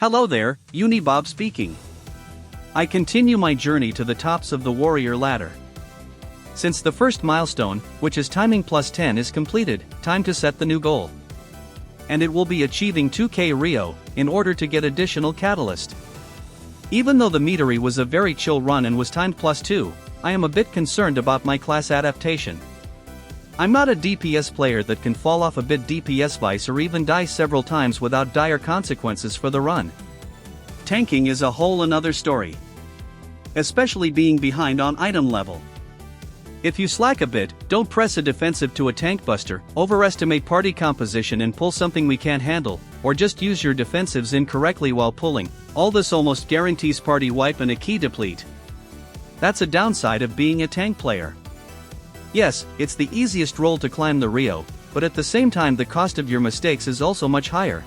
Hello there, Unibob speaking. I continue my journey to the tops of the warrior ladder. Since the first milestone, which is timing +10, is completed, time to set the new goal. And it will be achieving 2k Rio, in order to get additional catalyst. Even though the metery was a very chill run and was timed +2, I am a bit concerned about my class adaptation. I'm not a DPS player that can fall off a bit DPS vice or even die several times without dire consequences for the run. Tanking is a whole another story. Especially being behind on item level. If you slack a bit, don't press a defensive to a tank buster, overestimate party composition and pull something we can't handle, or just use your defensives incorrectly while pulling, all this almost guarantees party wipe and a key deplete. That's a downside of being a tank player. Yes, it's the easiest role to climb the Rio, but at the same time the cost of your mistakes is also much higher.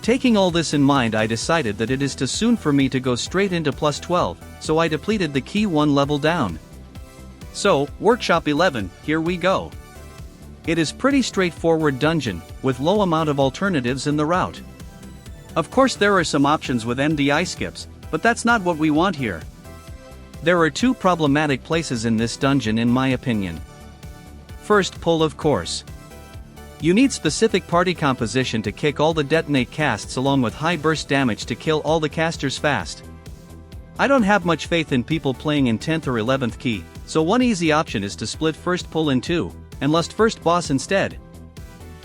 Taking all this in mind, I decided that it is too soon for me to go straight into +12, so I depleted the key one level down. So, Workshop 11, here we go. It is pretty straightforward dungeon, with low amount of alternatives in the route. Of course there are some options with MDI skips, but that's not what we want here. There are two problematic places in this dungeon in my opinion. First, pull of course. You need specific party composition to kick all the detonate casts along with high burst damage to kill all the casters fast. I don't have much faith in people playing in 10th or 11th key, so one easy option is to split first pull in two, and lust first boss instead.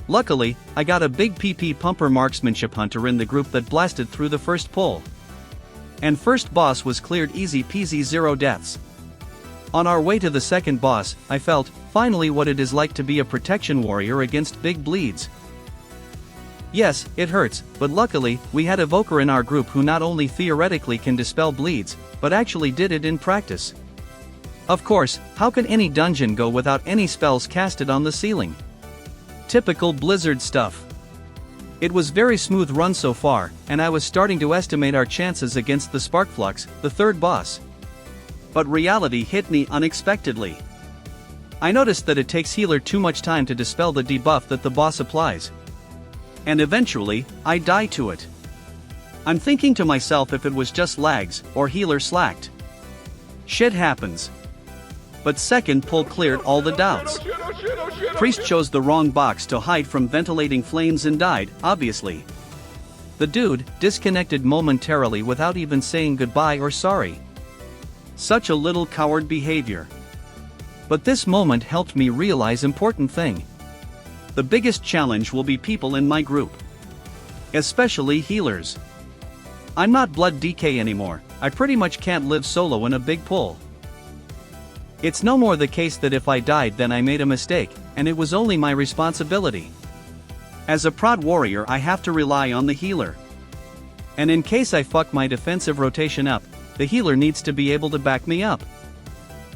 Luckily, I got a big PP pumper marksmanship hunter in the group that blasted through the first pull. And first boss was cleared easy peasy, 0 deaths. On our way to the second boss, I felt, finally, what it is like to be a protection warrior against big bleeds. Yes, it hurts, but luckily, we had Evoker in our group who not only theoretically can dispel bleeds, but actually did it in practice. Of course, how can any dungeon go without any spells casted on the ceiling? Typical Blizzard stuff. It was very smooth run so far, and I was starting to estimate our chances against the Sparkflux, the third boss. But reality hit me unexpectedly. I noticed that it takes healer too much time to dispel the debuff that the boss applies. And eventually, I die to it. I'm thinking to myself if it was just lags, or healer slacked. Shit happens. But second pull cleared all the doubts. Priest chose the wrong box to hide from ventilating flames and died, obviously. The dude disconnected momentarily without even saying goodbye or sorry. Such a little coward behavior. But this moment helped me realize important thing. The biggest challenge will be people in my group. Especially healers. I'm not blood DK anymore, I pretty much can't live solo in a big pull. It's no more the case that if I died then I made a mistake, and it was only my responsibility. As a prot warrior I have to rely on the healer. And in case I fuck my defensive rotation up, the healer needs to be able to back me up.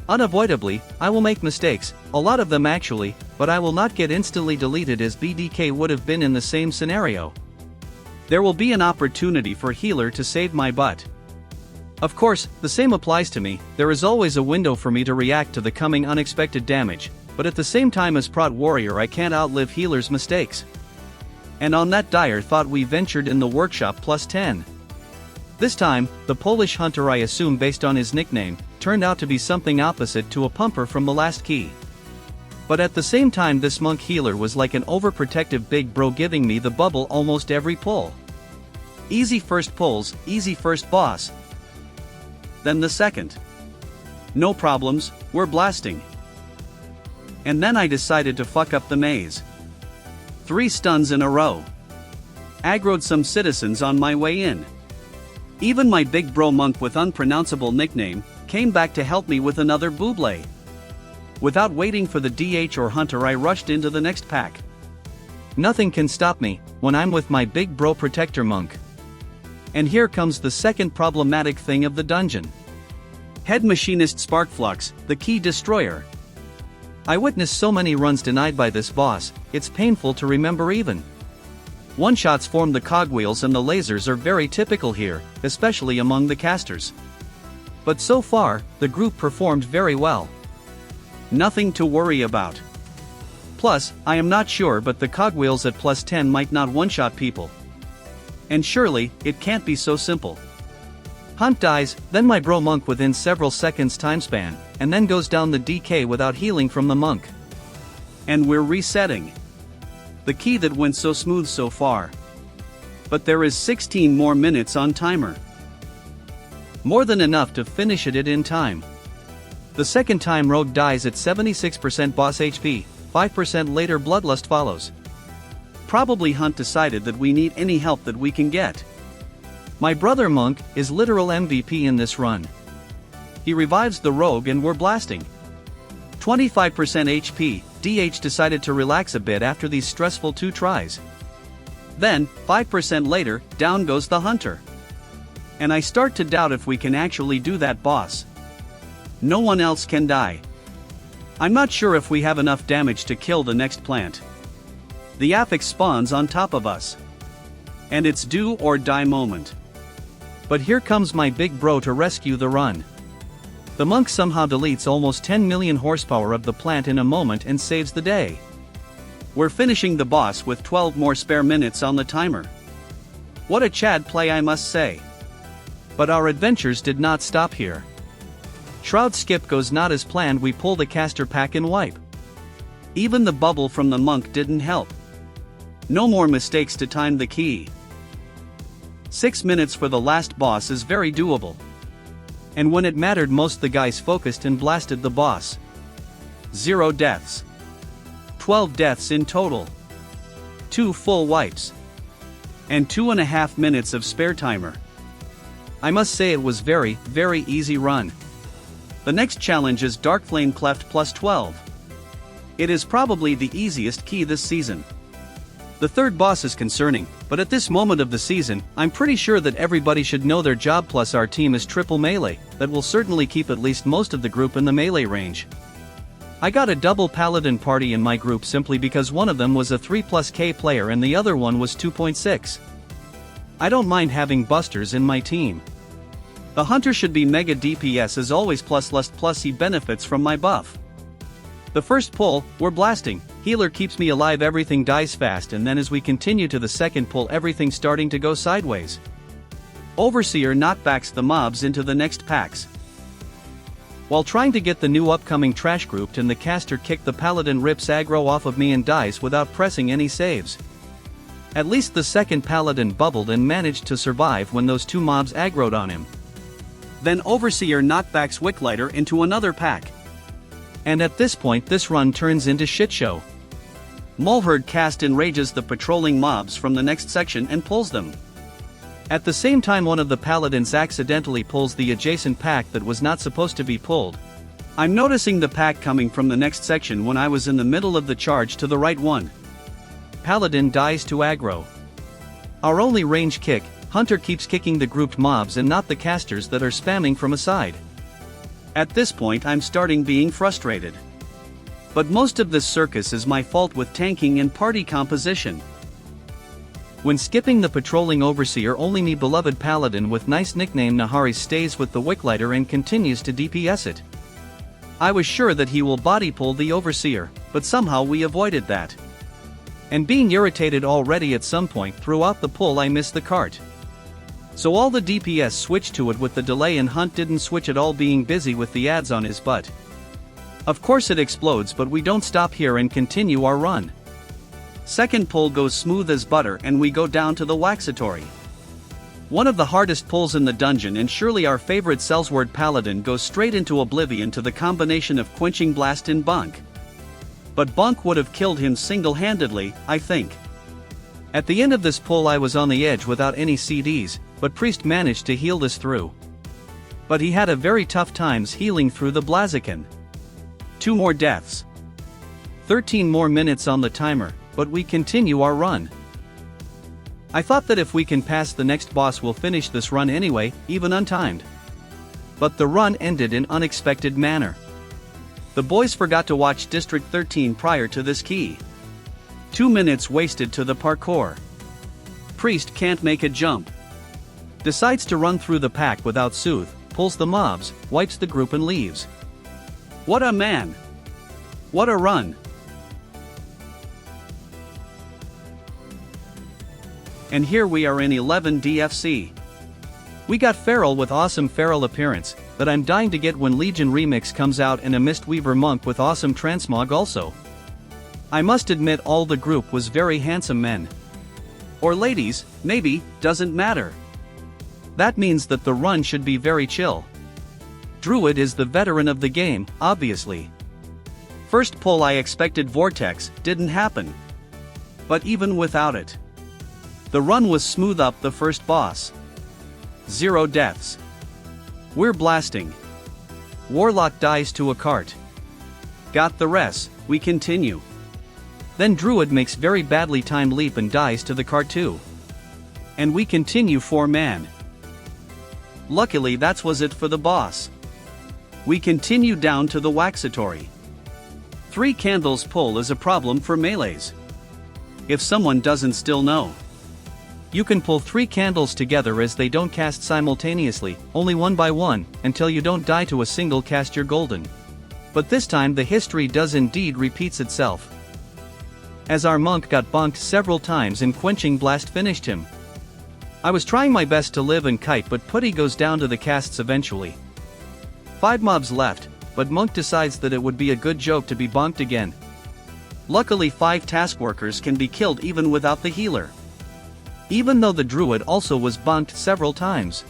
Unavoidably, I will make mistakes, a lot of them actually, but I will not get instantly deleted as BDK would have been in the same scenario. There will be an opportunity for healer to save my butt. Of course, the same applies to me, there is always a window for me to react to the coming unexpected damage, but at the same time as prot warrior I can't outlive healer's mistakes. And on that dire thought we ventured in the workshop +10. This time, the Polish hunter, I assume based on his nickname, turned out to be something opposite to a pumper from the last key. But at the same time this monk healer was like an overprotective big bro giving me the bubble almost every pull. Easy first pulls, easy first boss. Then the second. No problems, we're blasting. And then I decided to fuck up the maze. 3 stuns in a row. Aggroed some citizens on my way in. Even my big bro monk with unpronounceable nickname came back to help me with another buble. Without waiting for the DH or hunter I rushed into the next pack. Nothing can stop me when I'm with my big bro protector monk. And here comes the second problematic thing of the dungeon. Head machinist Sparkflux, the key destroyer. I witnessed so many runs denied by this boss, it's painful to remember even. One-shots form the cogwheels and the lasers are very typical here, especially among the casters. But so far, the group performed very well. Nothing to worry about. Plus, I am not sure but the cogwheels at +10 might not one-shot people. And surely, it can't be so simple. Hunt dies, then my bro monk within several seconds time span, and then goes down the DK without healing from the monk. And we're resetting. The key that went so smooth so far. But there is 16 more minutes on timer. More than enough to finish it in time. The second time Rogue dies at 76% boss HP, 5% later Bloodlust follows. Probably Hunt decided that we need any help that we can get. My brother Monk is literal MVP in this run. He revives the Rogue and we're blasting. 25% HP, DH decided to relax a bit after these stressful 2 tries. Then, 5% later, down goes the Hunter. And I start to doubt if we can actually do that boss. No one else can die. I'm not sure if we have enough damage to kill the next plant. The affix spawns on top of us. And it's do or die moment. But here comes my big bro to rescue the run. The monk somehow deletes almost 10 million horsepower of the plant in a moment and saves the day. We're finishing the boss with 12 more spare minutes on the timer. What a Chad play, I must say. But our adventures did not stop here. Shroud skip goes not as planned, we pull the caster pack and wipe. Even the bubble from the monk didn't help. No more mistakes to time the key. 6 minutes for the last boss is very doable. And when it mattered most, the guys focused and blasted the boss. 0 deaths. 12 deaths in total. 2 full wipes. And 2.5 minutes of spare timer. I must say it was very easy run. The next challenge is Dark Flame Cleft plus 12. It is probably the easiest key this season. The third boss is concerning, but at this moment of the season, I'm pretty sure that everybody should know their job, plus our team is triple melee, that will certainly keep at least most of the group in the melee range. I got a double paladin party in my group simply because one of them was a 3+K player and the other one was 2.6. I don't mind having busters in my team. The hunter should be mega DPS as always, plus lust, plus he benefits from my buff. The first pull, we're blasting, healer keeps me alive, everything dies fast, and then as we continue to the second pull, everything starting to go sideways. Overseer knockbacks the mobs into the next packs. While trying to get the new upcoming trash grouped, and the caster kicked the paladin, rips aggro off of me and dies without pressing any saves. At least the second paladin bubbled and managed to survive when those 2 mobs aggroed on him. Then Overseer knockbacks Wicklighter into another pack. And at this point this run turns into shitshow. Muleherd cast enrages the patrolling mobs from the next section and pulls them. At the same time one of the paladins accidentally pulls the adjacent pack that was not supposed to be pulled. I'm noticing the pack coming from the next section when I was in the middle of the charge to the right one. Paladin dies to aggro. Our only range kick, Hunter keeps kicking the grouped mobs and not the casters that are spamming from a side. At this point I'm starting being frustrated. But most of this circus is my fault with tanking and party composition. When skipping the patrolling Overseer, only me beloved paladin with nice nickname Nahari stays with the Wicklighter and continues to DPS it. I was sure that he will body pull the Overseer, but somehow we avoided that. And being irritated already at some point throughout the pull, I missed the cart. So all the DPS switched to it with the delay, and Hunt didn't switch at all, being busy with the ads on his butt. Of course it explodes, but we don't stop here and continue our run. Second pull goes smooth as butter and we go down to the Waxatory. One of the hardest pulls in the dungeon, and surely our favorite Sellsword Paladin goes straight into oblivion to the combination of Quenching Blast and Bunk. But Bunk would have killed him single-handedly, I think. At the end of this pull I was on the edge without any CDs, but Priest managed to heal us through. But he had a very tough times healing through the Blaziken. 2 more deaths. 13 more minutes on the timer, but we continue our run. I thought that if we can pass the next boss we'll finish this run anyway, even untimed. But the run ended in unexpected manner. The boys forgot to watch District 13 prior to this key. 2 minutes wasted to the parkour. Priest can't make a jump. Decides to run through the pack without soothe, pulls the mobs, wipes the group and leaves. What a man! What a run! And here we are in 11 DFC. We got Feral with awesome Feral appearance, that I'm dying to get when Legion Remix comes out, and a Mistweaver Monk with awesome Transmog also. I must admit all the group was very handsome men. Or ladies, maybe, doesn't matter. That means that the run should be very chill. Druid is the veteran of the game, obviously. First pull I expected Vortex, didn't happen. But even without it, the run was smooth up the first boss. 0 deaths. We're blasting. Warlock dies to a cart. Got the res, we continue. Then Druid makes very badly timed leap and dies to the cart too. And we continue 4-man. Luckily that was it for the boss. We continue down to the Waxatory. 3 candles pull is a problem for melees. If someone doesn't still know, you can pull 3 candles together as they don't cast simultaneously, only one by one, until you don't die to a single cast. You're golden. But this time the history does indeed repeats itself, as our monk got bonked several times and Quenching Blast finished him. I was trying my best to live and kite, but Putty goes down to the casts eventually. 5 mobs left, but Monk decides that it would be a good joke to be bonked again. Luckily 5 task workers can be killed even without the healer, even though the Druid also was bonked several times.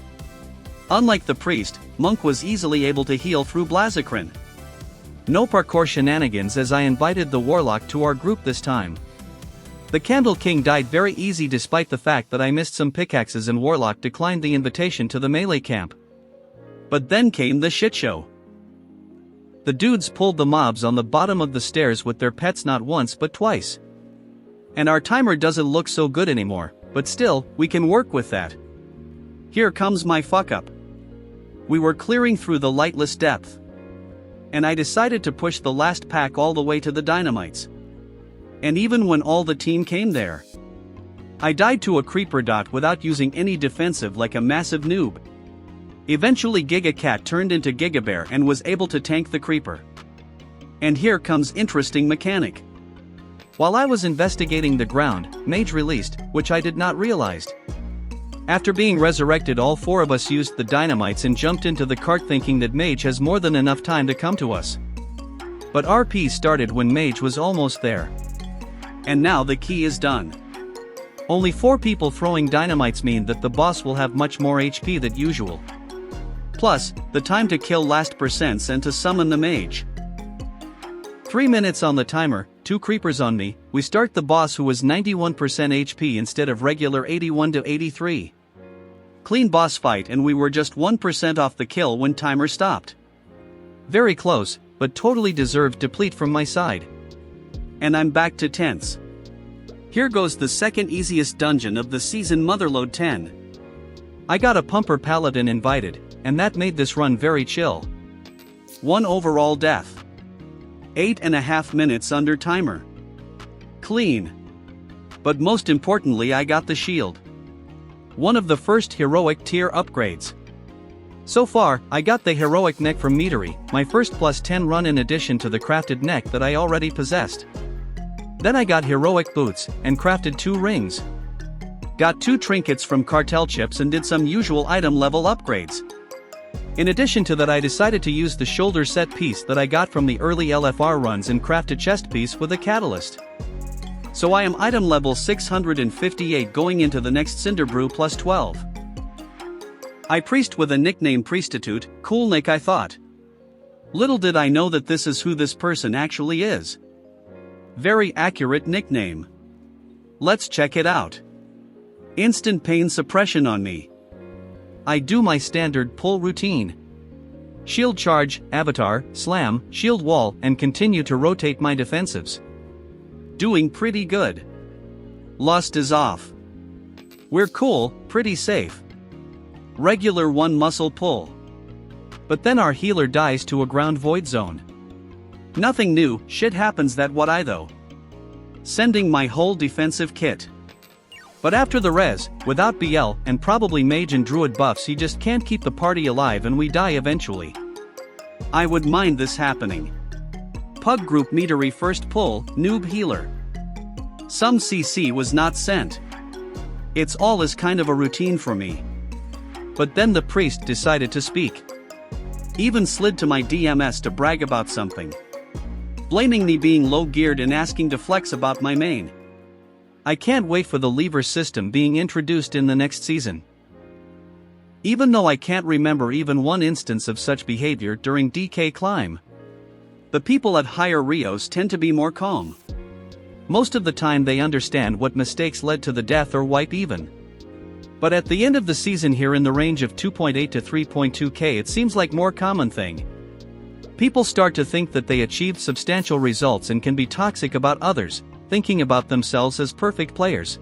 Unlike the priest, Monk was easily able to heal through Blaziken. No parkour shenanigans, as I invited the Warlock to our group this time. The Candle King died very easy despite the fact that I missed some pickaxes and Warlock declined the invitation to the melee camp. But then came the shitshow. The dudes pulled the mobs on the bottom of the stairs with their pets not once but twice. And our timer doesn't look so good anymore, but still, we can work with that. Here comes my fuck up. We were clearing through the lightless depth, and I decided to push the last pack all the way to the dynamites. And even when all the team came there, I died to a creeper dot without using any defensive like a massive noob. Eventually Giga Cat turned into Giga Bear and was able to tank the creeper. And here comes interesting mechanic. While I was investigating the ground, Mage released, which I did not realize. After being resurrected, all 4 of us used the dynamites and jumped into the cart thinking that Mage has more than enough time to come to us. But RP started when Mage was almost there. And now the key is done. Only 4 people throwing dynamites mean that the boss will have much more HP than usual. Plus, the time to kill last percents and to summon the Mage. 3 minutes on the timer, 2 creepers on me, we start the boss who was 91% HP instead of regular 81 to 83. Clean boss fight, and we were just 1% off the kill when timer stopped. Very close, but totally deserved deplete from my side. And I'm back to tense. Here goes the second easiest dungeon of the season, Motherload 10. I got a Pumper Paladin invited, and that made this run very chill. 1 overall death. 8.5 minutes under timer. Clean. But most importantly, I got the shield. One of the first heroic tier upgrades. So far, I got the heroic neck from Meadery, my first +10 run in addition to the crafted neck that I already possessed. Then I got heroic boots, and crafted 2 rings. Got 2 trinkets from cartel chips and did some usual item level upgrades. In addition to that, I decided to use the shoulder set piece that I got from the early LFR runs and craft a chest piece with a catalyst. So I am item level 658 going into the next Cinder Brew +12. I priest with a nickname Priestitute, cool nick I thought. Little did I know that this is who this person actually is. Very accurate nickname. Let's check it out. Instant pain suppression on me. I do my standard pull routine. Shield charge, avatar, slam, shield wall, and continue to rotate my defensives. Doing pretty good. Lust is off. We're cool, pretty safe. Regular 1 muscle pull. But then our healer dies to a ground void zone. Nothing new, shit happens that what I though. Sending my whole defensive kit. But after the res, without BL and probably mage and druid buffs, he just can't keep the party alive and we die eventually. I would mind this happening. Pug group Meadery first pull, noob healer. Some CC was not sent. It's all is kind of a routine for me. But then the priest decided to speak. Even slid to my DMS to brag about something. Blaming me being low-geared and asking to flex about my main. I can't wait for the lever system being introduced in the next season. Even though I can't remember even one instance of such behavior during DK climb. The people at higher Rios tend to be more calm. Most of the time they understand what mistakes led to the death or wipe even. But at the end of the season here in the range of 2.8 to 3.2k it seems like more common thing. People start to think that they achieved substantial results and can be toxic about others, thinking about themselves as perfect players.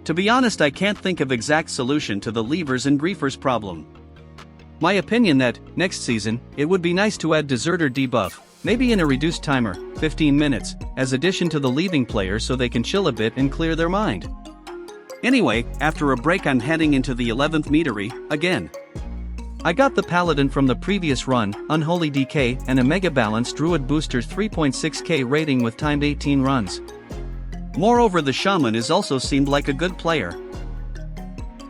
To be honest, I can't think of exact solution to the levers and griefers problem. My opinion that, next season, it would be nice to add deserter debuff, maybe in a reduced timer, 15 minutes, as addition to the leaving player so they can chill a bit and clear their mind. Anyway, after a break I'm heading into the 11th metery, again. I got the Paladin from the previous run, Unholy DK, and a Mega Balance Druid Booster 3.6k rating with timed 18 runs. Moreover, the Shaman is also seemed like a good player.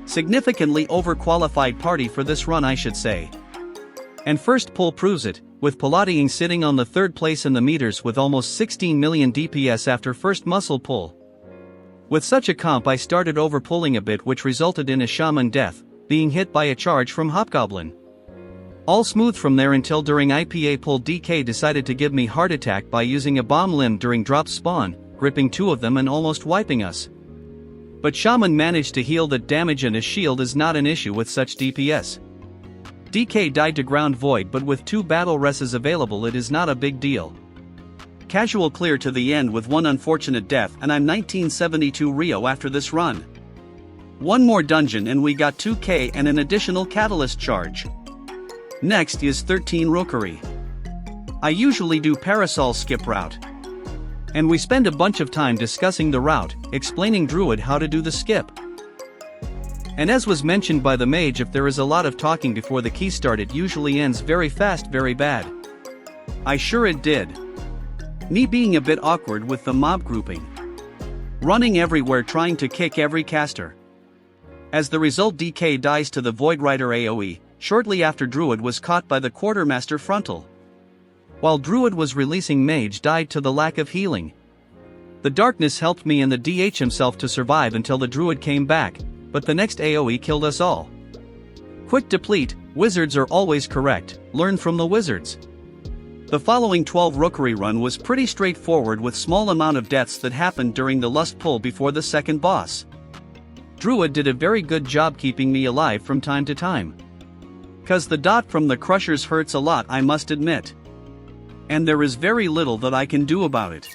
Significantly overqualified party for this run I should say. And first pull proves it, with Paladin sitting on the third place in the meters with almost 16 million DPS after first muscle pull. With such a comp I started overpulling a bit which resulted in a Shaman death, being hit by a charge from Hobgoblin. All smooth from there until during IPA pull DK decided to give me heart attack by using a bomb limb during drop spawn, gripping two of them and almost wiping us. But Shaman managed to heal that damage and a shield is not an issue with such DPS. DK died to ground void but with 2 battle reses available it is not a big deal. Casual clear to the end with one unfortunate death and I'm 1972 Rio after this run. One more dungeon and we got 2k and an additional catalyst charge. Next is 13 Rookery. I usually do Parasol skip route. And we spend a bunch of time discussing the route, explaining Druid how to do the skip. And as was mentioned by the mage, if there is a lot of talking before the key start it usually ends very fast, very bad. I sure it did. Me being a bit awkward with the mob grouping. Running everywhere trying to kick every caster. As the result DK dies to the Void Rider AoE, shortly after Druid was caught by the Quartermaster frontal. While Druid was releasing mage died to the lack of healing. The darkness helped me and the DH himself to survive until the Druid came back, but the next AoE killed us all. Quick deplete, wizards are always correct, learn from the wizards. The following 12 Rookery run was pretty straightforward with small amount of deaths that happened during the lust pull before the second boss. Druid did a very good job keeping me alive from time to time. Cause the dot from the crushers hurts a lot I must admit. And there is very little that I can do about it.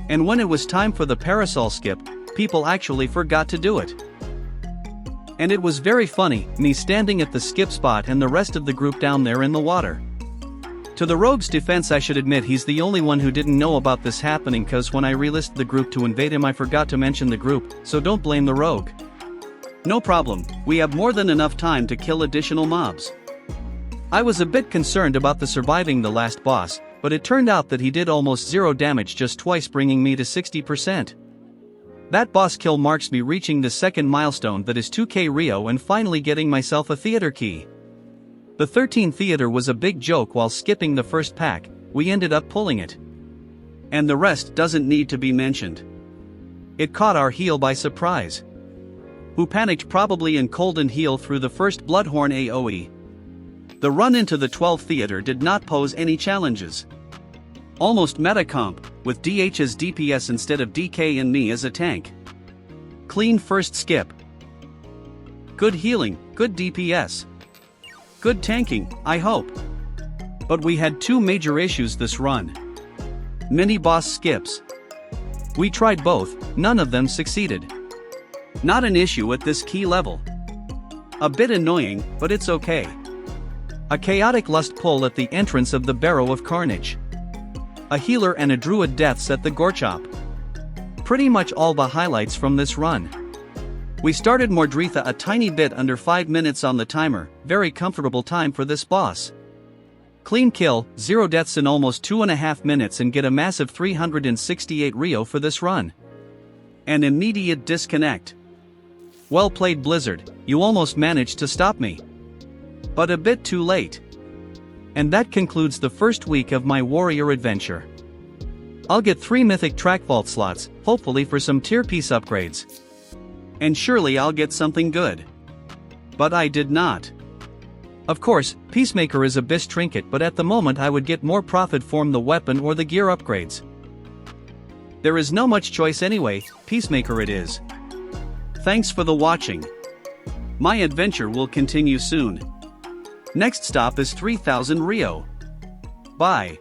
And when it was time for the Parasol skip, people actually forgot to do it. And it was very funny, me standing at the skip spot and the rest of the group down there in the water. To the rogue's defense I should admit he's the only one who didn't know about this happening cause when I relisted the group to invade him I forgot to mention the group, so don't blame the rogue. No problem, we have more than enough time to kill additional mobs. I was a bit concerned about the surviving the last boss, but it turned out that he did almost 0 damage just twice bringing me to 60%. That boss kill marks me reaching the second milestone that is 2k Rio and finally getting myself a theater key. The 13 theater was a big joke while skipping the first pack, we ended up pulling it. And the rest doesn't need to be mentioned. It caught our heel by surprise. Who panicked probably in cold and heal through the first Bloodhorn AoE. The run into the 12th theater did not pose any challenges. Almost meta comp, with DH as DPS instead of DK and me as a tank. Clean first skip. Good healing, good DPS. Good tanking, I hope. But we had 2 major issues this run. Mini boss skips. We tried both, none of them succeeded. Not an issue at this key level. A bit annoying, but it's okay. A chaotic lust pull at the entrance of the Barrow of Carnage. A healer and a druid deaths at the Gorchop. Pretty much all the highlights from this run. We started Mordretha a tiny bit under 5 minutes on the timer, very comfortable time for this boss. Clean kill, 0 deaths in almost 2.5 minutes and get a massive 368 Rio for this run. An immediate disconnect. Well played, Blizzard, you almost managed to stop me. But a bit too late. And that concludes the first week of my warrior adventure. I'll get 3 mythic track vault slots, hopefully for some tier piece upgrades. And surely I'll get something good. But I did not. Of course, Peacemaker is a best trinket, but at the moment I would get more profit from the weapon or the gear upgrades. There is no much choice anyway, Peacemaker it is. Thanks for the watching. My adventure will continue soon. Next stop is 3000 Rio. Bye.